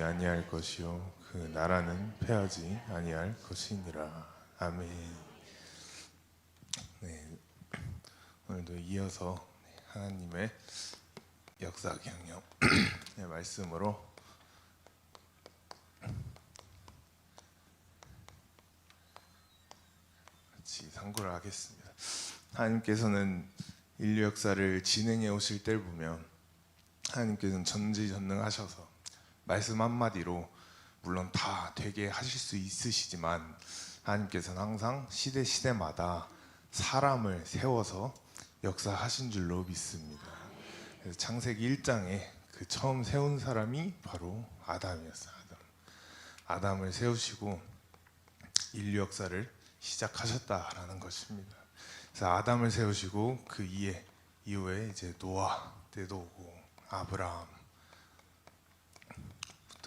아니할 것이요 그 나라는 패하지 아니할 것이니라. 아멘. 네, 오늘도 이어서 하나님의 역사 경영 말씀으로 같이 상고를 하겠습니다. 하나님께서는 인류 역사를 진행해 오실 때를 보면 하나님께서는 전지전능하셔서 말씀 한마디로 물론 다 되게 하실 수 있으시지만 하나님께서는 항상 시대마다 사람을 세워서 역사하신 줄로 믿습니다. 그래서 창세기 1장에 그 처음 세운 사람이 바로 아담이었어요. 아담을 세우시고 인류 역사를 시작하셨다라는 것입니다. 그래서 아담을 세우시고 그 이후에 이제 노아 때도 오고 아브라함부터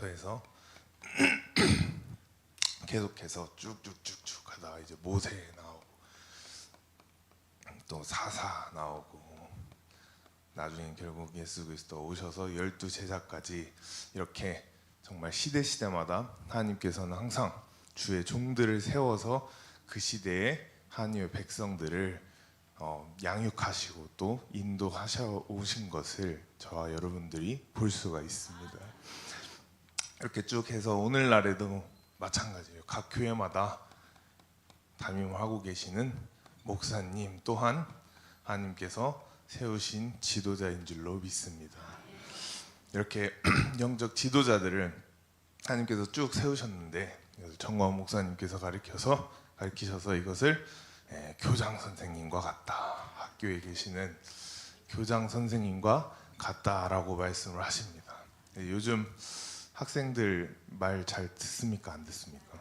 해서 계속해서 쭉쭉쭉쭉 하다가 이제 모세 나오고 또 사사 나오고 나중에 결국 예수 그리스도 오셔서 12제자까지 이렇게 정말 시대마다 하나님께서는 항상 주의 종들을 세워서 그 시대에 하나님의 백성들을 양육하시고 또 인도하셔 오신 것을 저와 여러분들이 볼 수가 있습니다. 이렇게 쭉 해서 오늘날에도 마찬가지예요. 각 교회마다 담임을 하고 계시는 목사님 또한 하나님께서 세우신 지도자인 줄로 믿습니다. 이렇게 영적 지도자들을 하나님께서 쭉 세우셨는데 정광 목사님께서 가르치셔서 이것을 교장 선생님과 같다, 학교에 계시는 교장 선생님과 같다라고 말씀을 하십니다. 요즘 학생들 말 잘 듣습니까? 안 듣습니까?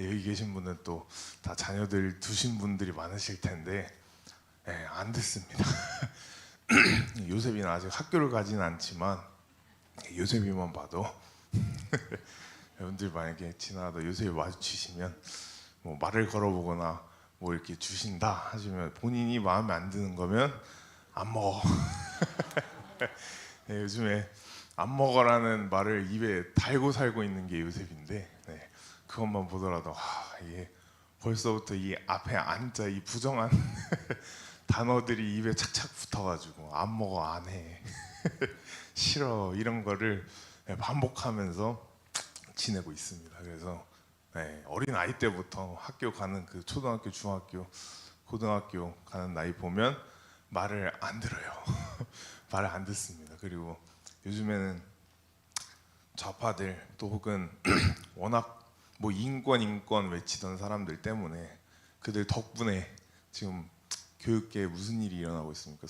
여기 계신 분은 또 다 자녀들 두신 분들이 많으실 텐데 안 듣습니다. 요셉이는 아직 학교를 가지는 않지만 요셉이만 봐도 여러분들 만약에 지나가다 요셉이 마주치시면 뭐 말을 걸어보거나 뭐 이렇게 주신다 하시면 본인이 마음에 안 드는 거면 안 먹어. 요즘에 안 먹어라는 말을 입에 달고 살고 있는 게 요셉인데 그것만 보더라도 이게 벌써부터 이 앞에 안자 이 부정한 단어들이 입에 착착 붙어가지고 안 먹어, 안 해, 싫어 이런 거를 반복하면서 지내고 있습니다. 그래서 어린 아이 때부터 학교 가는 그 초등학교, 중학교, 고등학교 가는 나이 보면 말을 안 들어요. 말을 안 듣습니다. 그리고 요즘에는 좌파들 또 혹은 워낙 뭐 인권 외치던 사람들 때문에 그들 덕분에 지금 교육계에 무슨 일이 일어나고 있습니까?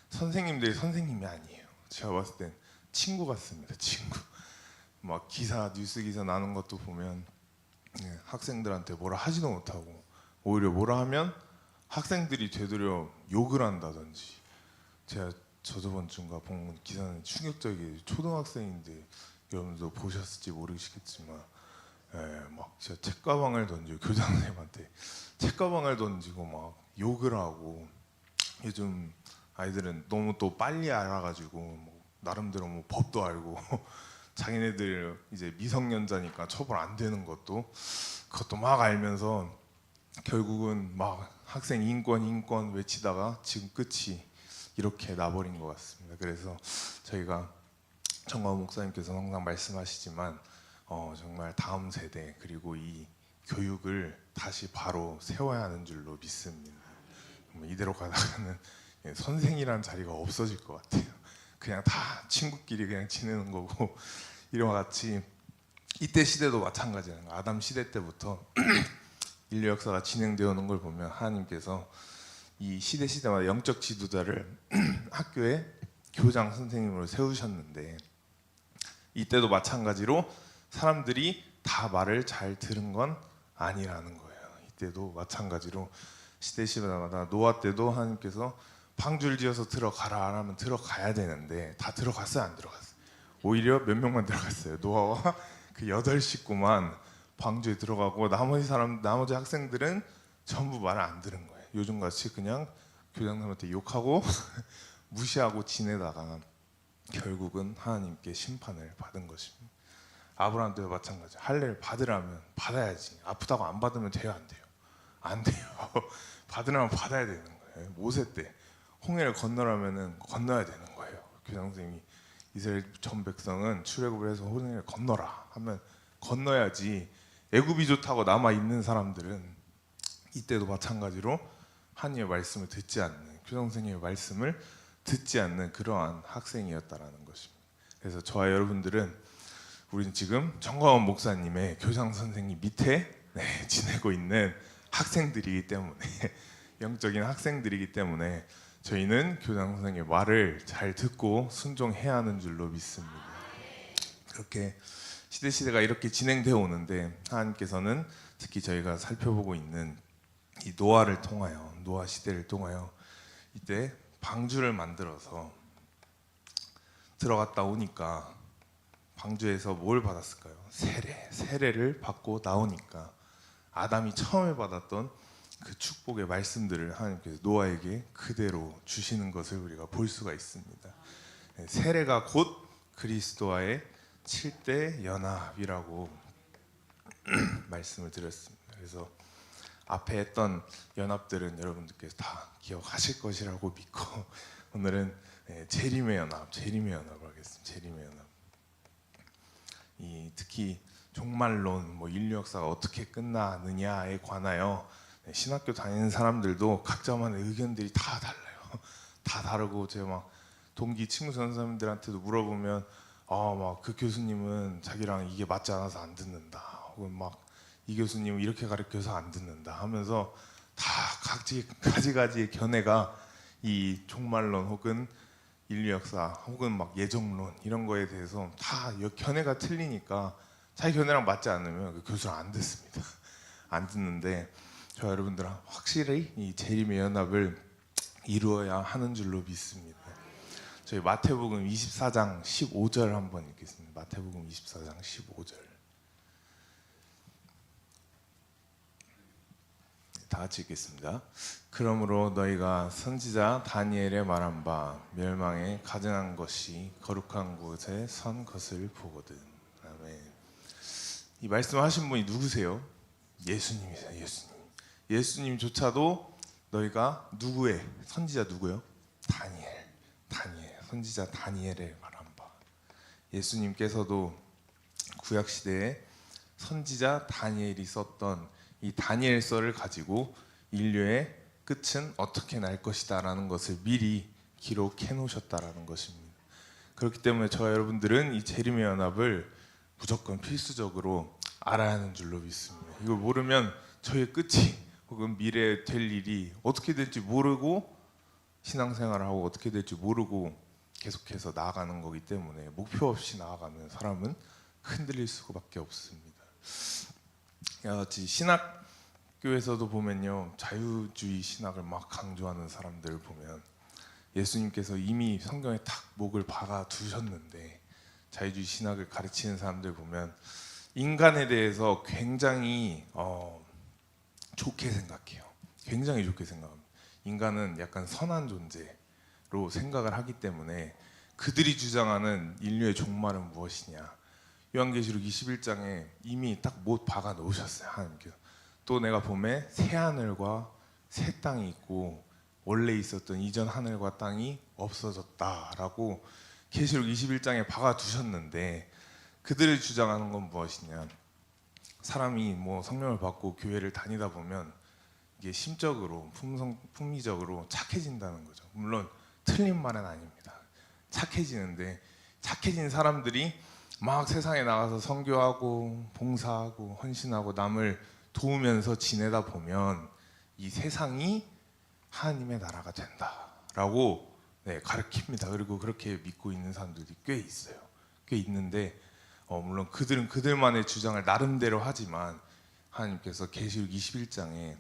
선생님들이 선생님이 아니에요. 제가 봤을 땐 친구 같습니다. 친구. 막 뉴스 기사 나는 것도 보면 학생들한테 뭐라 하지도 못하고 오히려 뭐라 하면 학생들이 되도록 욕을 한다든지. 저번 주인가 본 기사는 충격적이에요. 초등학생인데 여러분도 보셨을지 모르시겠지만 막 진짜 책가방을 던지고 교장 선생님한테 책가방을 던지고 막 욕을 하고. 요즘 아이들은 너무 또 빨리 알아가지고 뭐 나름대로 뭐 법도 알고 자기네들 이제 미성년자니까 처벌 안 되는 그것도 막 알면서 결국은 막 학생 인권 외치다가 지금 끝이 이렇게 나버린 것 같습니다. 그래서 저희가 정광 목사님께서 항상 말씀하시지만 정말 다음 세대 그리고 이 교육을 다시 바로 세워야 하는 줄로 믿습니다. 이대로 가다가는 선생이라는 자리가 없어질 것 같아요. 그냥 다 친구끼리 그냥 지내는 거고 이와 같이 이때 시대도 마찬가지예요. 아담 시대 때부터 인류 역사가 진행되어 오는 걸 보면 하나님께서 이 시대마다 영적 지도자를 학교에 교장 선생님으로 세우셨는데 이때도 마찬가지로 사람들이 다 말을 잘 들은 건 아니라는 거예요. 이때도 마찬가지로 시대마다 노아 때도 하나님께서 방주를 지어서 들어가라 하면 들어가야 되는데 다 들어갔어요, 안 들어갔어요? 오히려 몇 명만 들어갔어요. 노아와 그 8식구만 방주에 들어가고 나머지 학생들은 전부 말을 안 들은 거예요. 요즘같이 그냥 교장님한테 욕하고 무시하고 지내다가 결국은 하나님께 심판을 받은 것입니다. 아브라함도 마찬가지. 할례를 받으라면 받아야지. 아프다고 안 받으면 돼요, 안 돼요? 안 돼요. 받으라면 받아야 되는 거예요. 모세 때 홍해를 건너라면은 건너야 되는 거예요. 교장 선생님이 이스라엘 전 백성은 출애굽을 해서 홍해를 건너라 하면 건너야지. 애굽이 좋다고 남아 있는 사람들은 이때도 마찬가지로 하나님의 말씀을 듣지 않는, 교장 선생님의 말씀을 듣지 않는 그러한 학생이었다라는 것입니다. 그래서 저와 여러분들은 우리는 지금 정광원 목사님의 교장 선생님 밑에 지내고 있는 학생들이기 때문에 영적인 학생들이기 때문에 저희는 교장 선생님의 말을 잘 듣고 순종해야 하는 줄로 믿습니다. 그렇게 시대가 이렇게 진행되어 오는데 하나님께서는 특히 저희가 살펴보고 있는 이 노아를 통하여, 노아 시대를 통하여 이때 방주를 만들어서 들어갔다 오니까 방주에서 뭘 받았을까요? 세례를 받고 나오니까 아담이 처음에 받았던 그 축복의 말씀들을 하나님께서 노아에게 그대로 주시는 것을 우리가 볼 수가 있습니다. 세례가 곧 그리스도와의 7대 연합이라고 말씀을 드렸습니다. 그래서 앞에 했던 연합들은 여러분들께서 다 기억하실 것이라고 믿고 오늘은 재림의 연합을 하겠습니다. 재림의 연합. 특히 종말론, 인류 역사가 어떻게 끝나느냐에 관하여 신학교 다니는 사람들도 각자만의 의견들이 다 달라요. 다 다르고 제가 막 동기 친구 전사님들한테도 물어보면 막 그 교수님은 자기랑 이게 맞지 않아서 안 듣는다. 혹은 막 이 교수님은 이렇게 가르쳐서 안 듣는다 하면서 다 가지가지의 견해가 이 종말론 혹은 인류 역사 혹은 막 예정론 이런 거에 대해서 다 견해가 틀리니까 자기 견해랑 맞지 않으면 그 교수를 안 듣습니다. 안 듣는데 저 여러분들은 확실히 이 재림의 연합을 이루어야 하는 줄로 믿습니다. 저희 마태복음 24장 15절 한번 읽겠습니다. 마태복음 24장 15절. 다 같이 읽겠습니다. 그러므로 너희가 선지자 다니엘의 말한 바 멸망에 가증한 것이 거룩한 곳에 선 것을 보거든. 아멘. 이 말씀하신 분이 누구세요? 예수님이세요. 예수님조차도 너희가 누구의 선지자 누구요? 다니엘 선지자 다니엘의 말한 바. 예수님께서도 구약 시대에 선지자 다니엘이 썼던 이 다니엘서를 가지고 인류의 끝은 어떻게 날 것이다라는 것을 미리 기록해 놓으셨다라는 것입니다. 그렇기 때문에 저와 여러분들은 이 재림의 연합을 무조건 필수적으로 알아야 하는 줄로 믿습니다. 이걸 모르면 저의 끝이 혹은 미래에 될 일이 어떻게 될지 모르고 신앙생활을 하고 어떻게 될지 모르고 계속해서 나아가는 거기 때문에 목표 없이 나아가면 사람은 흔들릴 수밖에 없습니다. 같이 신학교에서도 보면요, 자유주의 신학을 막 강조하는 사람들을 보면 예수님께서 이미 성경에 탁 목을 박아 두셨는데 자유주의 신학을 가르치는 사람들 보면 인간에 대해서 굉장히 좋게 생각해요. 굉장히 좋게 생각합니다. 인간은 약간 선한 존재로 생각을 하기 때문에 그들이 주장하는 인류의 종말은 무엇이냐, 요한계시록 21장에 이미 딱 못 박아 놓으셨어요. 하나님께서. 또 내가 봄에 새 하늘과 새 땅이 있고 원래 있었던 이전 하늘과 땅이 없어졌다라고 계시록 21장에 박아 두셨는데 그들이 주장하는 건 무엇이냐, 사람이 성령을 받고 교회를 다니다 보면 이게 심적으로 품위적으로 착해진다는 거죠. 물론 틀린 말은 아닙니다. 착해지는데 착해진 사람들이 막 세상에 나가서 선교하고 봉사하고 헌신하고 남을 도우면서 지내다 보면 이 세상이 하나님의 나라가 된다라고 가르칩니다. 그리고 그렇게 믿고 있는 사람들이 꽤 있어요. 꽤 있는데 물론 그들은 그들만의 주장을 나름대로 하지만 하나님께서 계시록 21장에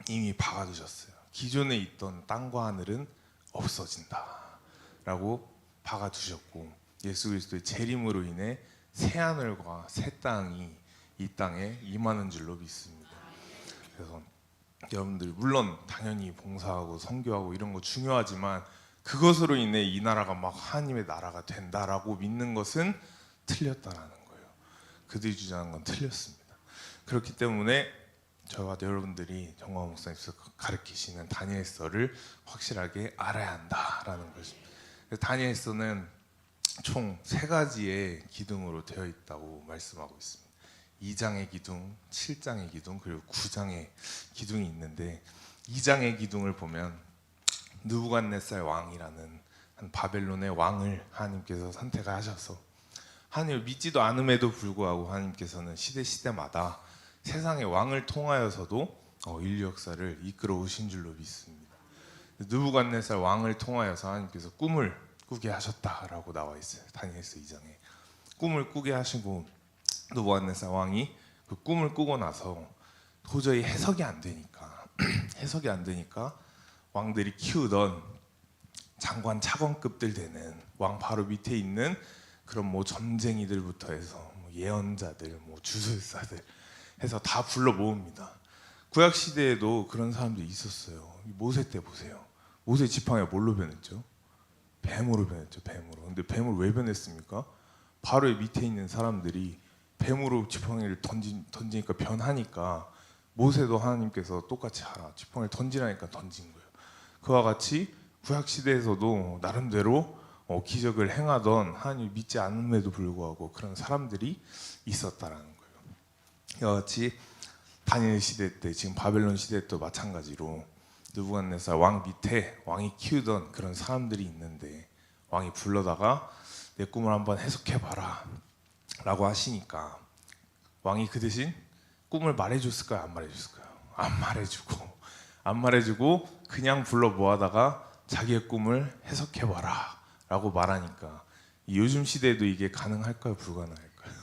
이미 박아두셨어요. 기존에 있던 땅과 하늘은 없어진다라고 박아두셨고 예수 그리스도의 재림으로 인해 새 하늘과 새 땅이 이 땅에 임하는 줄로 믿습니다. 그래서 여러분들 물론 당연히 봉사하고 선교하고 이런 거 중요하지만 그것으로 인해 이 나라가 막 하나님의 나라가 된다라고 믿는 것은 틀렸다라는 거예요. 그들이 주장한 건 틀렸습니다. 그렇기 때문에 저와 여러분들이 정광훈 목사님께서 가르치시는 다니엘서를 확실하게 알아야 한다라는 것입니다. 다니엘서는 총 3가지의 기둥으로 되어 있다고 말씀하고 있습니다. 2장의 기둥, 7장의 기둥, 그리고 9장의 기둥이 있는데 2장의 기둥을 보면 느부갓네살 왕이라는 한 바벨론의 왕을 하나님께서 선택하셔서 하나님을 믿지도 않음에도 불구하고 하나님께서는 시대마다 세상의 왕을 통하여서도 인류 역사를 이끌어 오신 줄로 믿습니다. 느부갓네살 왕을 통하여서 하나님께서 꿈을 꾸게 하셨다라고 나와 있어요. 다니엘서 2장에 꿈을 꾸게 하시고 느부갓네살 왕이 그 꿈을 꾸고 나서 도저히 해석이 안 되니까 왕들이 키우던 장관 차관급들 되는 왕 바로 밑에 있는 그런 뭐 점쟁이들부터 해서 뭐 예언자들, 뭐 주술사들 해서 다 불러 모읍니다. 구약 시대에도 그런 사람들이 있었어요. 모세 때 보세요. 모세 지팡이가 뭘로 변했죠? 뱀으로 변했죠. 뱀으로. 근데 뱀을 왜 변했습니까? 바로의 밑에 있는 사람들이 뱀으로 지팡이를 던지니까 변하니까 모세도 하나님께서 똑같이 하라. 지팡이를 던지라니까 던진 거예요. 그와 같이 구약 시대에서도 나름대로 기적을 행하던 하나님 믿지 않음에도 불구하고 그런 사람들이 있었다라는 거예요. 이와 같이 다니엘 시대 때 지금 바벨론 시대 때도 마찬가지로 느부갓네살 왕 밑에 왕이 키우던 그런 사람들이 있는데 왕이 불러다가 내 꿈을 한번 해석해봐라 라고 하시니까 왕이 그 대신 꿈을 말해줬을까요? 안 말해줬을까요? 안 말해주고 그냥 불러 모아다가 자기의 꿈을 해석해봐라 라고 말하니까 요즘 시대에도 이게 가능할까요? 불가능할까요?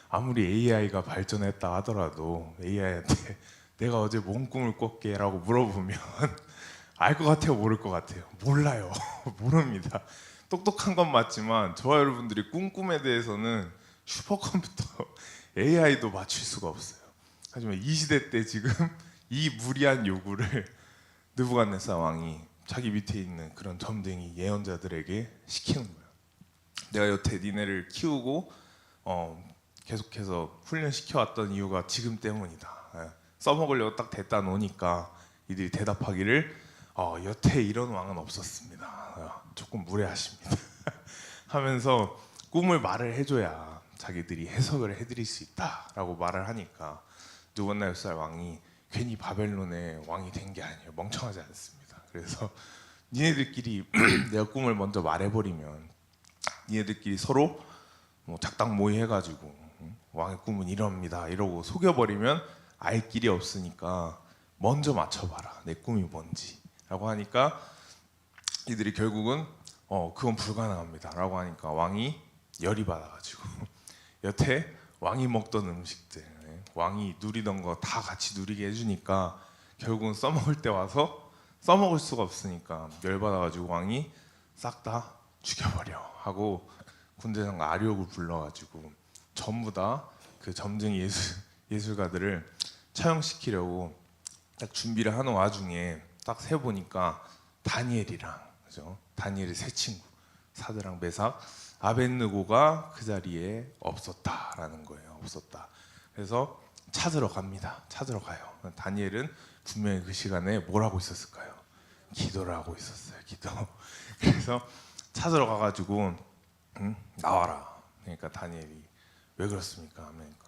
아무리 AI가 발전했다 하더라도 AI한테 내가 어제 뭔 꿈을 꿨게 라고 물어보면 알 것 같아요? 모를 것 같아요? 몰라요. 모릅니다. 똑똑한 건 맞지만 저와 여러분들이 꿈에 대해서는 슈퍼컴퓨터 AI도 맞출 수가 없어요. 하지만 이 시대 때 지금 이 무리한 요구를 느부갓네살 왕이 자기 밑에 있는 그런 점쟁이 예언자들에게 시키는 거예요. 내가 여태 니네를 키우고 계속해서 훈련시켜왔던 이유가 지금 때문이다. 써먹으려고 딱 됐다 놓으니까 이들이 대답하기를 여태 이런 왕은 없었습니다. 조금 무례하십니다. 하면서 꿈을 말을 해줘야 자기들이 해석을 해드릴 수 있다라고 말을 하니까 느부갓네살 왕이 괜히 바벨론의 왕이 된 게 아니에요. 멍청하지 않습니다. 그래서 니네들끼리 내가 꿈을 먼저 말해버리면 니네들끼리 서로 뭐 작당 모의해가지고 왕의 꿈은 이럽니다 이러고 속여버리면 알 길이 없으니까 먼저 맞춰봐라 내 꿈이 뭔지 라고 하니까 이들이 결국은 그건 불가능합니다 라고 하니까 왕이 열이 받아가지고 여태 왕이 먹던 음식들 왕이 누리던 거 다 같이 누리게 해주니까 결국은 써먹을 때 와서 써먹을 수가 없으니까 열받아가지고 왕이 싹 다 죽여버려 하고 군대장관 아리옥을 불러가지고 전부 다 그 점쟁이 예술가들을 처형시키려고 딱 준비를 하는 와중에 딱 세보니까 다니엘이랑 그죠? 다니엘의 세 친구 사드락 메삭 아벳느고가 그 자리에 없었다라는 거예요. 없었다. 그래서 찾으러 갑니다. 찾으러 가요. 다니엘은 분명히 그 시간에 뭘 하고 있었을까요? 기도를 하고 있었어요. 기도. 그래서 찾으러 가가지고 나와라. 그러니까 다니엘이 왜 그렇습니까? 그러니까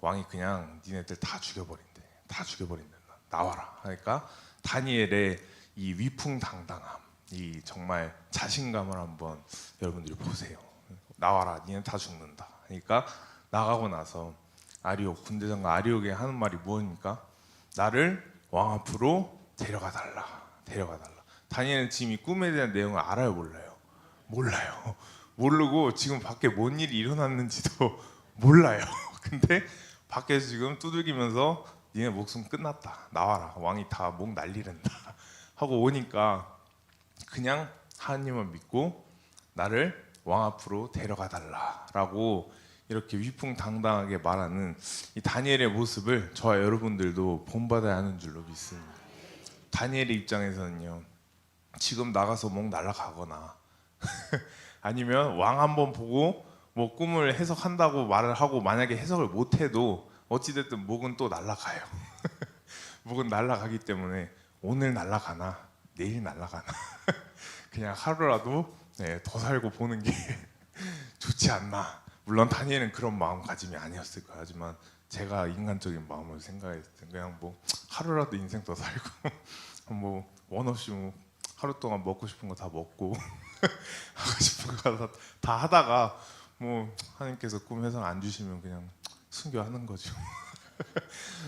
왕이 그냥 니네들 다 죽여버린대. 다 죽여버린다. 나와라. 그러니까 다니엘의 이 위풍당당함, 이 정말 자신감을 한번 여러분들이 보세요. 나와라. 니네 다 죽는다. 그러니까 나가고 나서 아리옥 군대장관 아리옥에 하는 말이 무엇입니까? 나를 왕 앞으로 데려가 달라. 데려가 달라. 다니엘은 지금 이 꿈에 대한 내용을 알아요, 몰라요? 몰라요. 모르고 지금 밖에 뭔 일이 일어났는지도 몰라요. 근데 밖에서 지금 두들기면서 니네 목숨 끝났다. 나와라. 왕이 다 목 날리른다. 하고 오니까 그냥 하나님을 믿고 나를 왕 앞으로 데려가 달라라고 이렇게 위풍당당하게 말하는 이 다니엘의 모습을 저와 여러분들도 본받아야 하는 줄로 믿습니다. 다니엘의 입장에서는요, 지금 나가서 목 날아가거나 아니면 왕 한번 보고 뭐 꿈을 해석한다고 말을 하고 만약에 해석을 못해도 어찌됐든 목은 또 날아가요. 목은 날아가기 때문에 오늘 날아가나 내일 날아가나 그냥 하루라도 더 살고 보는 게 좋지 않나. 물론 다니엘은 그런 마음가짐이 아니었을 거야. 하지만 제가 인간적인 마음을 생각했을 때 그냥 뭐 하루라도 인생 더 살고 뭐 원 없이 뭐 하루 동안 먹고 싶은 거 다 먹고 하고 싶은 거 다 하다가 뭐 하나님께서 꿈 해석 안 주시면 그냥 순교하는 거죠.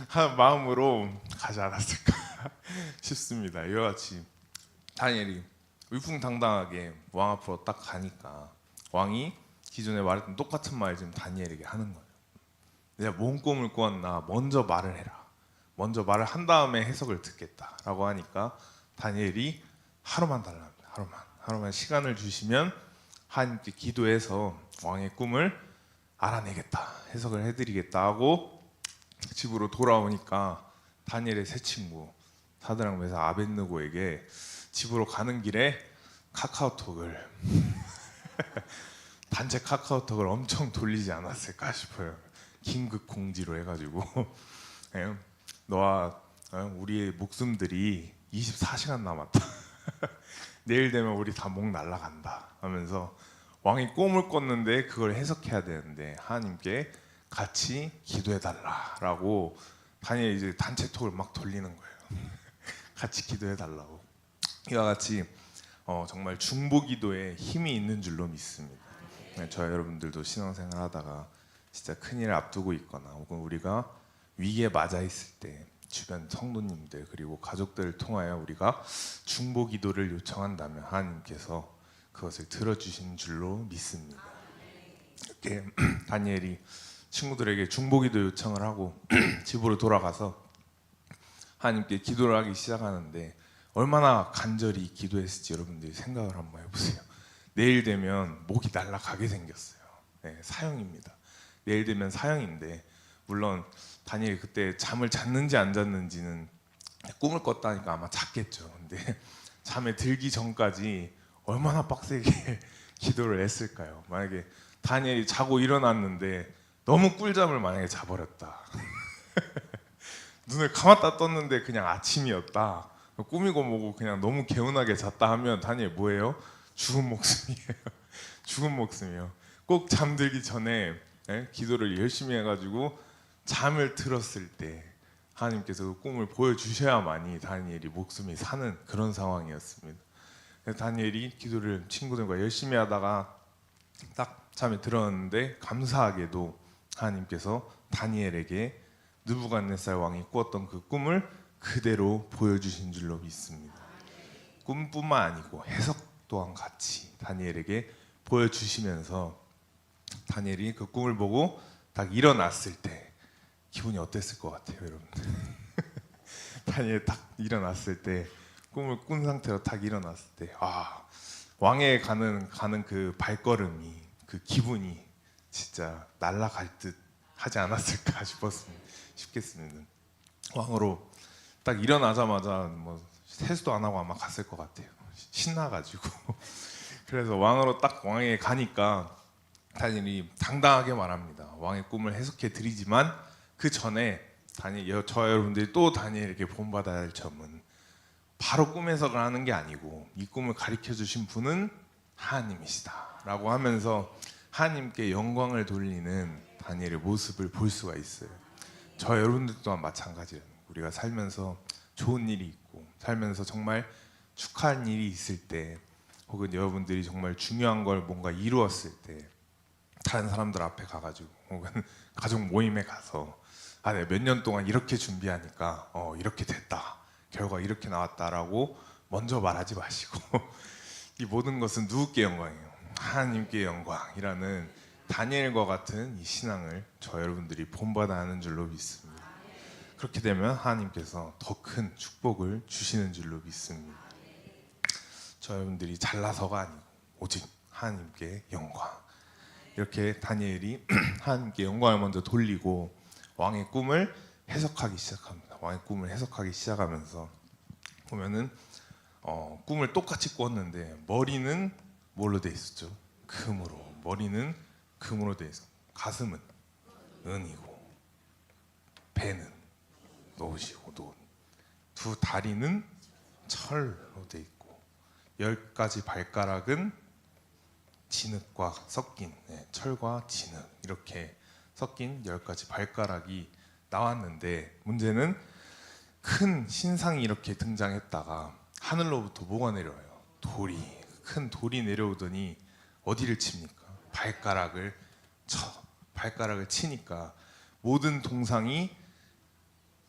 하는 마음으로 가지 않았을까 싶습니다. 이와 같이 다니엘이 위풍당당하게 왕 앞으로 딱 가니까 왕이 기존에 말했던 똑같은 말 지금 다니엘에게 하는 거예요. 내가 뭔 꿈을 꾸었나 먼저 말을 해라. 먼저 말을 한 다음에 해석을 듣겠다라고 하니까 다니엘이 하루만 달랍니다. 하루만 시간을 주시면 하나님께 기도해서 왕의 꿈을 알아내겠다, 해석을 해드리겠다 하고 집으로 돌아오니까 다니엘의 새 친구 사드락 메삭 아벳느고에게 집으로 가는 길에 카카오톡을 단체 카카오톡을 엄청 돌리지 않았을까 싶어요. 긴급 공지로 해가지고 너와 우리의 목숨들이 24시간 남았다. 내일 되면 우리 다 목 날아간다 하면서 왕이 꿈을 꿨는데 그걸 해석해야 되는데 하나님께 같이 기도해달라라고 다니엘이 이제 단체톡을 막 돌리는 거예요. 같이 기도해달라고. 이와 같이 정말 중보기도에 힘이 있는 줄로 믿습니다. 저희 여러분들도 신앙생활 하다가 진짜 큰일을 앞두고 있거나 혹은 우리가 위기에 맞아 있을 때 주변 성도님들 그리고 가족들을 통하여 우리가 중보기도를 요청한다면 하나님께서 그것을 들어주신 줄로 믿습니다. 이렇게 다니엘이 친구들에게 중보기도 요청을 하고 집으로 돌아가서 하나님께 기도를 하기 시작하는데 얼마나 간절히 기도했을지 여러분들이 생각을 한번 해보세요. 내일 되면 목이 날아가게 생겼어요. 사형입니다. 내일 되면 사형인데 물론 다니엘이 그때 잠을 잤는지 안 잤는지는 꿈을 꿨다니까 아마 잤겠죠. 근데 잠에 들기 전까지 얼마나 빡세게 기도를 했을까요? 만약에 다니엘이 자고 일어났는데 너무 꿀잠을 만약에 자버렸다. 눈을 감았다 떴는데 그냥 아침이었다. 꿈이고 뭐고 그냥 너무 개운하게 잤다 하면 다니엘 뭐예요? 죽은 목숨이에요. 죽은 목숨이요. 꼭 잠들기 전에 기도를 열심히 해가지고 잠을 들었을 때 하나님께서 그 꿈을 보여주셔야만이 다니엘이 목숨이 사는 그런 상황이었습니다. 다니엘이 기도를 친구들과 열심히 하다가 딱 잠에 들었는데 감사하게도 하나님께서 다니엘에게 느부갓네살 왕이 꾸었던 그 꿈을 그대로 보여주신 줄로 믿습니다. 꿈뿐만 아니고 해석 또한 같이 다니엘에게 보여주시면서 다니엘이 그 꿈을 보고 딱 일어났을 때 기분이 어땠을 것 같아요, 여러분? 다니엘 딱 일어났을 때 꿈을 꾼 상태로 딱 일어났을 때 왕에 가는 그 발걸음이 그 기분이 진짜 날아갈 듯 하지 않았을까 싶겠습니다. 왕으로 딱 일어나자마자 뭐 세수도 안 하고 아마 갔을 것 같아요. 신나가지고. 그래서 왕으로 딱 왕에 가니까 다니엘이 당당하게 말합니다. 왕의 꿈을 해석해 드리지만 그 전에 저 여러분들이 또 다니엘에게 본받아야 할 점은 바로 꿈 해석을 하는 게 아니고 이 꿈을 가르쳐 주신 분은 하나님이시다 라고 하면서 하나님께 영광을 돌리는 다니엘의 모습을 볼 수가 있어요. 저 여러분들 또한 마찬가지예요. 우리가 살면서 좋은 일이 있고 살면서 정말 축하할 일이 있을 때 혹은 여러분들이 정말 중요한 걸 뭔가 이루었을 때 다른 사람들 앞에 가가지고 혹은 가족 모임에 가서 내가 몇 년 동안 이렇게 준비하니까 이렇게 됐다, 결과 이렇게 나왔다라고 먼저 말하지 마시고 이 모든 것은 누구께 영광이에요? 하나님께 영광이라는 다니엘과 같은 이 신앙을 저 여러분들이 본받아 하는 줄로 믿습니다. 그렇게 되면 하나님께서 더 큰 축복을 주시는 줄로 믿습니다. 저 여러분들이 잘나서가 아니고 오직 하나님께 영광. 이렇게 다니엘이 하나님께 영광을 먼저 돌리고 왕의 꿈을 해석하기 시작합니다. 왕의 꿈을 해석하기 시작하면서 보면은 꿈을 똑같이 꿨는데 머리는 뭘로 돼 있었죠? 금으로. 머리는 금으로 돼 있어. 가슴은 은이고, 배는 노시고 노. 두 다리는 철로 돼 있고, 10가지 발가락은 진흙과 섞인 철과 진흙 이렇게 섞인 10가지 발가락이 나왔는데, 문제는 큰 신상이 이렇게 등장했다가 하늘로부터 뭐가 내려와요? 돌이. 큰 돌이 내려오더니 어디를 칩니까? 발가락을 치니까 모든 동상이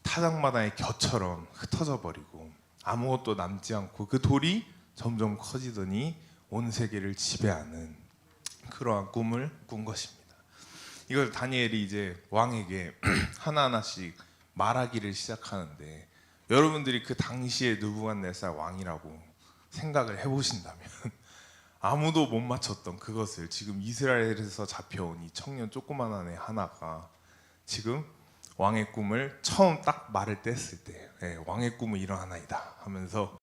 타작마당의 겨처럼 흩어져 버리고 아무것도 남지 않고, 그 돌이 점점 커지더니 온 세계를 지배하는 그러한 꿈을 꾼 것입니다. 이걸 다니엘이 이제 왕에게 하나하나씩 말하기를 시작하는데, 여러분들이 그 당시에 느부갓네살 왕이라고 생각을 해보신다면 아무도 못 맞췄던 그것을 지금 이스라엘에서 잡혀온 이 청년 조그만한 애 하나가 지금 왕의 꿈을 처음 딱 말을 뗐을 때 왕의 꿈은 이러하나이다 하면서